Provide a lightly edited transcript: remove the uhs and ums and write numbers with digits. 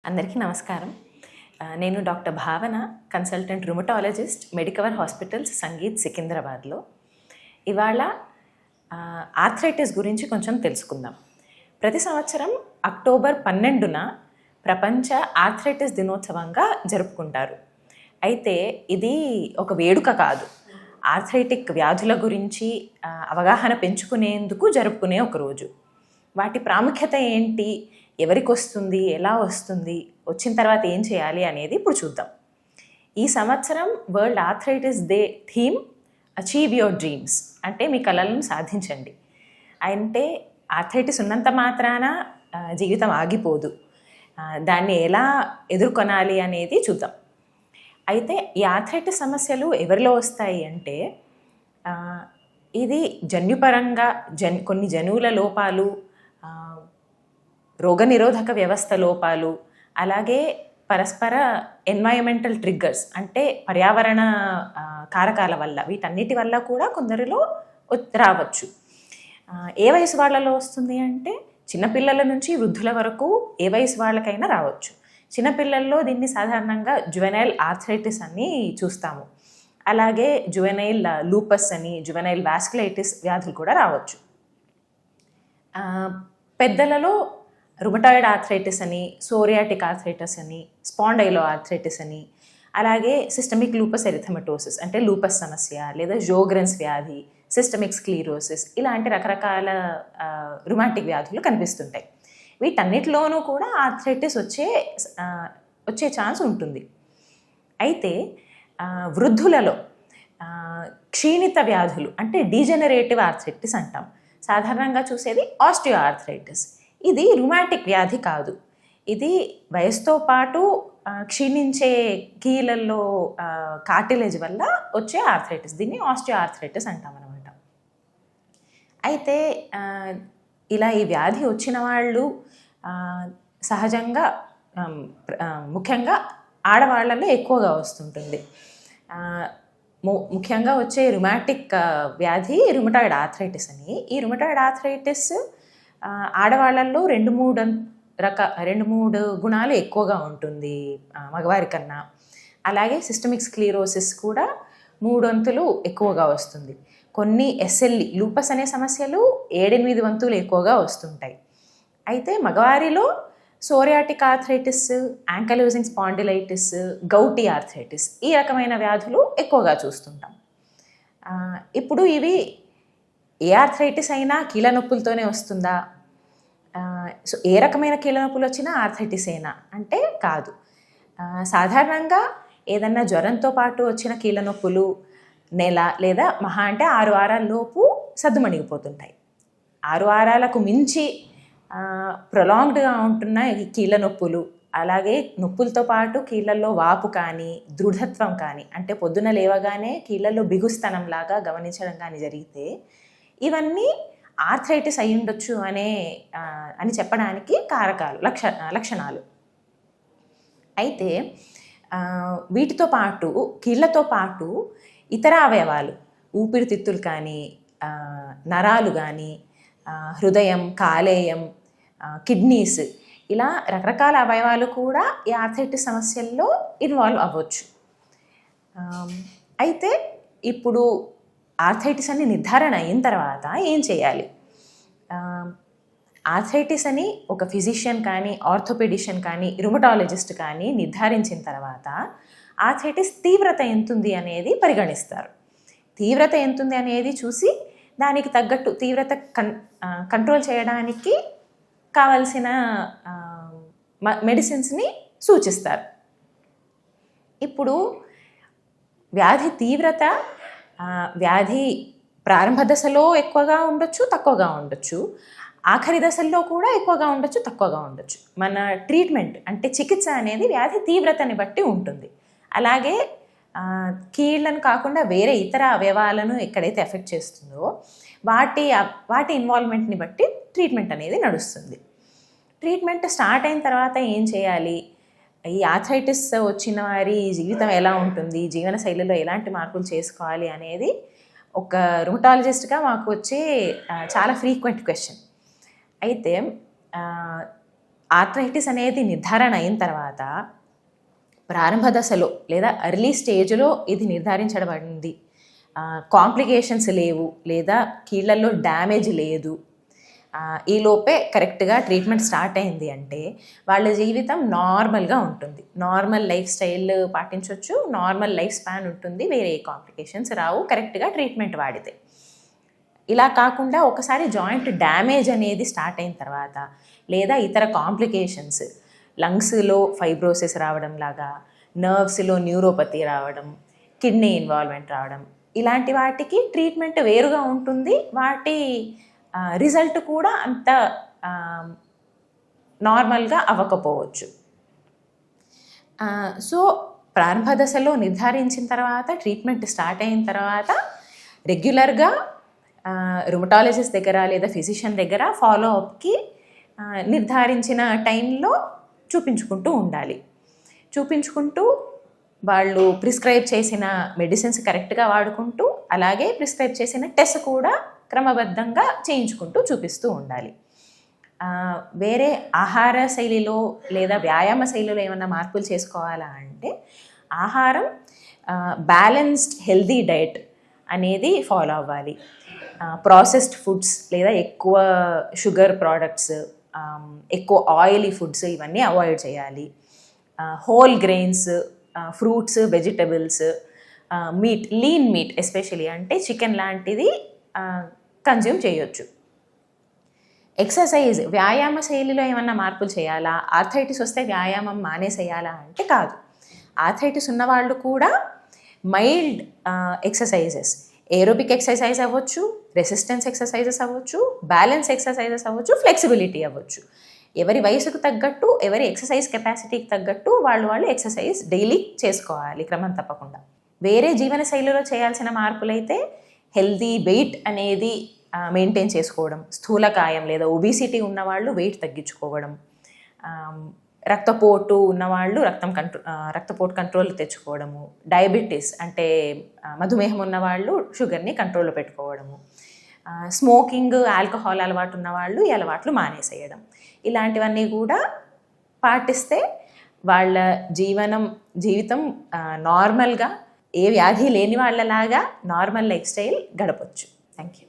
అందరికీ నమస్కారం. నేను డాక్టర్ భావన, consultant rheumatologist, Medicover hospitals, sangeet, సికింద్రాబాద్లో. ఇవాళ ఆర్థరైటిస్ గురించి కొంచెం తెలుసుకుందాం. ప్రతి సంవత్సరం అక్టోబర్ 12న ప్రపంచ ఆర్థరైటిస్ దినోత్సవంగా జరుపుకుంటారు. అయితే ఇది ఒక వేడుక కాదు. ఆర్థరైటిక్ వ్యాధుల గురించి అవగాహన పెంచుకునేందుకు జరుపుకునే ఒక రోజు. వాటి ప్రాముఖ్యత ఏంటి, ఎవరికి వస్తుంది, ఎలా వస్తుంది, వచ్చిన తర్వాత ఏం చేయాలి అనేది ఇప్పుడు చూద్దాం. ఈ సంవత్సరం world arthritis day theme achieve your dreams, అంటే మీ కలలను సాధించండి. అంటే ఆర్థరైటిస్ ఉన్నంత మాత్రాన జీవితం ఆగిపోదు. దాన్ని ఎలా ఎదుర్కొనాలి అనేది చూద్దాం. అయితే ఈ ఆర్థరైటిస్ సమస్యలు ఎవరిలో వస్తాయి అంటే ఇది జన్యుపరంగా కొన్ని జన్యువుల లోపాలు, రోగనిరోధక వ్యవస్థ లోపాలు, అలాగే పరస్పర ఎన్వైరన్మెంటల్ ట్రిగ్గర్స్ అంటే పర్యావరణ కారకాల వల్ల, వీటన్నిటి వల్ల కూడా కొందరిలో రావచ్చు. ఏ వయసు వాళ్ళలో వస్తుంది అంటే చిన్నపిల్లల నుంచి వృద్ధుల వరకు ఏ వయసు వాళ్ళకైనా రావచ్చు. చిన్నపిల్లల్లో దీన్ని సాధారణంగా జువెనైల్ ఆర్థరైటిస్ అని చూస్తాము. అలాగే జువెనైల్ లూపస్ అని, జువెనైల్ వాస్కులైటిస్ వ్యాధులు కూడా రావచ్చు. పెద్దలలో రుమటాయిడ్ ఆర్థరైటిస్ అని, సోరియాటిక్ ఆర్థరైటిస్ అని, స్పాండైలో ఆర్థరైటిస్ అని, అలాగే సిస్టమిక్ లూపస్ ఎరిథమెటోసిస్ అంటే లూపస్ సమస్య, లేదా జోగ్రెన్స్ వ్యాధి, సిస్టమిక్ స్క్లీరోసిస్, ఇలాంటి రకరకాల రుమాటిక్ వ్యాధులు కనిపిస్తుంటాయి. వీటన్నిటిలోనూ కూడా ఆర్థరైటిస్ వచ్చే ఛాన్స్ ఉంటుంది. అయితే వృద్ధులలో క్షీణిత వ్యాధులు అంటే డీజెనరేటివ్ ఆర్థరైటిస్ అంటాం. సాధారణంగా చూసేది ఆస్టియో ఆర్థరైటిస్. ఇది రుమాటిక్ వ్యాధి కాదు. ఇది వయసుతో పాటు క్షీణించే కీళ్ళల్లో కార్టిలేజ్ వల్ల వచ్చే ఆర్థరైటిస్. దీన్ని ఆస్టియో ఆర్థరైటిస్ అంటాం అనమాట. అయితే ఇలా ఈ వ్యాధి వచ్చిన వాళ్ళు సహజంగా ముఖ్యంగా ఆడవాళ్ళలో ఎక్కువగా వస్తుంటుంది. ముఖ్యంగా వచ్చే రుమాటిక్ వ్యాధి రుమటాయిడ్ ఆర్థరైటిస్ అని. ఈ రుమటాయిడ్ ఆర్థరైటిస్ ఆడవాళ్ళల్లో 2-3 గుణాలు ఎక్కువగా ఉంటుంది మగవారి కన్నా. అలాగే సిస్టమిక్ స్క్లీరోసిస్ కూడా 3 వంతులు ఎక్కువగా వస్తుంది. కొన్ని ఎస్ఎల్ఈ లూపస్ అనే సమస్యలు 7-8 వంతులు ఎక్కువగా వస్తుంటాయి. అయితే మగవారిలో psoriatic arthritis, ankylosing spondylitis, gouty arthritis, ఈ రకమైన వ్యాధులు ఎక్కువగా చూస్తుంటాం. ఇప్పుడు ఇవి ఏ ఆర్థరైటిస్ అయినా కీళ్ళ నొప్పులతోనే వస్తుందా? సో ఏ రకమైన కీళ్ళ నొప్పులు వచ్చినా ఆర్థరైటిస్ అయినా అంటే కాదు. సాధారణంగా ఏదన్నా జ్వరంతో పాటు వచ్చిన కీళ్ళ నొప్పులు నెల లేదా మహా అంటే 6 వారాల లోపు సద్దుమణిగిపోతుంటాయి. 6 వారాలకు మించి ప్రొలాంగ్డ్గా ఉంటున్న ఈ కీళ్ళ నొప్పులు, అలాగే నొప్పులతో పాటు కీళ్ళల్లో వాపు కానీ, దృఢత్వం కానీ, అంటే పొద్దున లేవగానే కీళ్ళల్లో బిగుస్తనంలాగా గమనించడం కానీ జరిగితే ఇవన్నీ ఆర్థరైటిస్ అయి ఉండొచ్చు అని చెప్పడానికి కారకాలు, లక్షణాలు. అయితే వీటితో పాటు కీళ్ళతో పాటు ఇతర అవయవాలు, ఊపిరితిత్తులు కానీ, నరాలు కానీ, హృదయం, కాలేయం, కిడ్నీస్, ఇలా రకరకాల అవయవాలు కూడా ఈ ఆర్థరైటిస్ సమస్యల్లో ఇన్వాల్వ్ అవ్వచ్చు. అయితే ఇప్పుడు ఆర్థరైటిస్ అని నిర్ధారణ అయిన తర్వాత ఏం చేయాలి? ఆర్థరైటిస్ అని ఒక ఫిజిషియన్ కానీ, ఆర్థోపెడిషియన్ కానీ, రుమటాలజిస్ట్ కానీ నిర్ధారించిన తర్వాత ఆర్థరైటిస్ తీవ్రత ఎంతుంది అనేది పరిగణిస్తారు. తీవ్రత ఎంతుంది అనేది చూసి దానికి తగ్గట్టు తీవ్రత కంట్రోల్ చేయడానికి కావలసిన మెడిసిన్స్ని సూచిస్తారు. ఇప్పుడు వ్యాధి తీవ్రత వ్యాధి ప్రారంభ దశలో ఎక్కువగా ఉండొచ్చు, తక్కువగా ఉండొచ్చు. ఆఖరి దశల్లో కూడా ఎక్కువగా ఉండొచ్చు, తక్కువగా ఉండొచ్చు. మన ట్రీట్మెంట్ అంటే చికిత్స అనేది వ్యాధి తీవ్రతని బట్టి ఉంటుంది. అలాగే కీళ్ళను కాకుండా వేరే ఇతర అవయవాలను ఎక్కడైతే ఎఫెక్ట్ చేస్తుందో వాటి ఇన్వాల్వ్మెంట్ని బట్టి ట్రీట్మెంట్ అనేది నడుస్తుంది. ట్రీట్మెంట్ స్టార్ట్ అయిన తర్వాత ఏం చేయాలి? ఈ ఆర్థరైటిస్ వచ్చిన వారి జీవితం ఎలా ఉంటుంది, జీవన శైలిలో ఎలాంటి మార్పులు చేసుకోవాలి అనేది ఒక రుమటాలజిస్ట్గా మాకు వచ్చే చాలా ఫ్రీక్వెంట్ క్వశ్చన్. అయితే ఆర్థరైటిస్ అనేది నిర్ధారణ అయిన తర్వాత ప్రారంభ దశలో లేదా ఎర్లీ స్టేజ్లో ఇది నిర్ధారించబడింది, కాంప్లికేషన్స్ లేవు లేదా కీళ్ళల్లో డ్యామేజ్ లేదు, ఈ లోపే కరెక్ట్గా ట్రీట్మెంట్ స్టార్ట్ అయింది అంటే వాళ్ళ జీవితం నార్మల్గా ఉంటుంది, నార్మల్ లైఫ్ స్టైల్ పాటించవచ్చు, నార్మల్ లైఫ్ స్పాన్ ఉంటుంది, వేరే కాంప్లికేషన్స్ రావు కరెక్ట్గా ట్రీట్మెంట్ వాడితే. ఇలా కాకుండా ఒకసారి జాయింట్ డ్యామేజ్ అనేది స్టార్ట్ అయిన తర్వాత లేదా ఇతర కాంప్లికేషన్స్, లంగ్స్లో ఫైబ్రోసిస్ రావడం లాగా, నర్వ్స్లో న్యూరోపతి రావడం, కిడ్నీ ఇన్వాల్వ్మెంట్ రావడం, ఇలాంటి వాటికి ట్రీట్మెంట్ వేరుగా ఉంటుంది, వాటి రిజల్ట్ కూడా అంత నార్మల్గా అవ్వకపోవచ్చు. సో ప్రారంభ దశలో నిర్ధారించిన తర్వాత ట్రీట్మెంట్ స్టార్ట్ అయిన తర్వాత రెగ్యులర్గా రుమటాలజిస్ట్ దగ్గర లేదా ఫిజిషియన్ దగ్గర ఫాలో అప్కి నిర్ధారించిన టైంలో చూపించుకుంటూ ఉండాలి. చూపించుకుంటూ వాళ్ళు ప్రిస్క్రైబ్ చేసిన మెడిసిన్స్ కరెక్ట్గా వాడుకుంటూ అలాగే ప్రిస్క్రైబ్ చేసిన టెస్ట్ కూడా క్రమబద్ధంగా చేయించుకుంటూ చూపిస్తూ ఉండాలి. వేరే ఆహార శైలిలో లేదా వ్యాయామ శైలిలో ఏమైనా మార్పులు చేసుకోవాలా అంటే ఆహారం బ్యాలెన్స్డ్ హెల్దీ డైట్ అనేది ఫాలో అవ్వాలి. ప్రాసెస్డ్ ఫుడ్స్ లేదా ఎక్కువ షుగర్ ప్రోడక్ట్స్, ఎక్కువ ఆయిలీ ఫుడ్స్ ఇవన్నీ అవాయిడ్ చేయాలి. Whole grains, fruits, vegetables, meet, lean meet especially అంటే చికెన్ లాంటిది కన్జ్యూమ్ చేయొచ్చు. ఎక్సర్సైజ్, వ్యాయామ శైలిలో ఏమన్నా మార్పులు చేయాలా, ఆర్థరైటిస్ వస్తే వ్యాయామం మానేసేయాలా అంటే కాదు. ఆర్థరైటిస్ ఉన్నవాళ్ళు కూడా మైల్డ్ ఎక్సర్సైజెస్, ఏరోబిక్ ఎక్సర్సైజ్ అవ్వచ్చు, రెసిస్టెన్స్ ఎక్సర్సైజెస్ అవ్వచ్చు, బ్యాలెన్స్ ఎక్సర్సైజెస్ అవ్వచ్చు, ఫ్లెక్సిబిలిటీ అవ్వచ్చు. ఎవరి వయసుకు తగ్గట్టు, ఎవరి ఎక్సర్సైజ్ కెపాసిటీకి తగ్గట్టు వాళ్ళు ఎక్సర్సైజ్ డైలీ చేసుకోవాలి క్రమం తప్పకుండా. వేరే జీవన శైలిలో చేయాల్సిన మార్పులైతే హెల్దీ వెయిట్ అనేది మెయింటైన్ చేసుకోవడం, స్థూలకాయం లేదా ఒబిసిటీ ఉన్నవాళ్ళు వెయిట్ తగ్గించుకోవడం, రక్తపోటు ఉన్నవాళ్ళు రక్తపోటు కంట్రోల్ తెచ్చుకోవడము, డయాబెటీస్ అంటే మధుమేహం ఉన్నవాళ్ళు షుగర్ని కంట్రోల్లో పెట్టుకోవడము, స్మోకింగ్, ఆల్కహాల్ అలవాటు ఉన్నవాళ్ళు ఈ అలవాట్లు మానేసేయడం, ఇలాంటివన్నీ కూడా పాటిస్తే వాళ్ళ జీవితం నార్మల్గా ఏ వ్యాధి లేని వాళ్ళలాగా నార్మల్ లైఫ్ స్టైల్ గడపచ్చు. Thank you.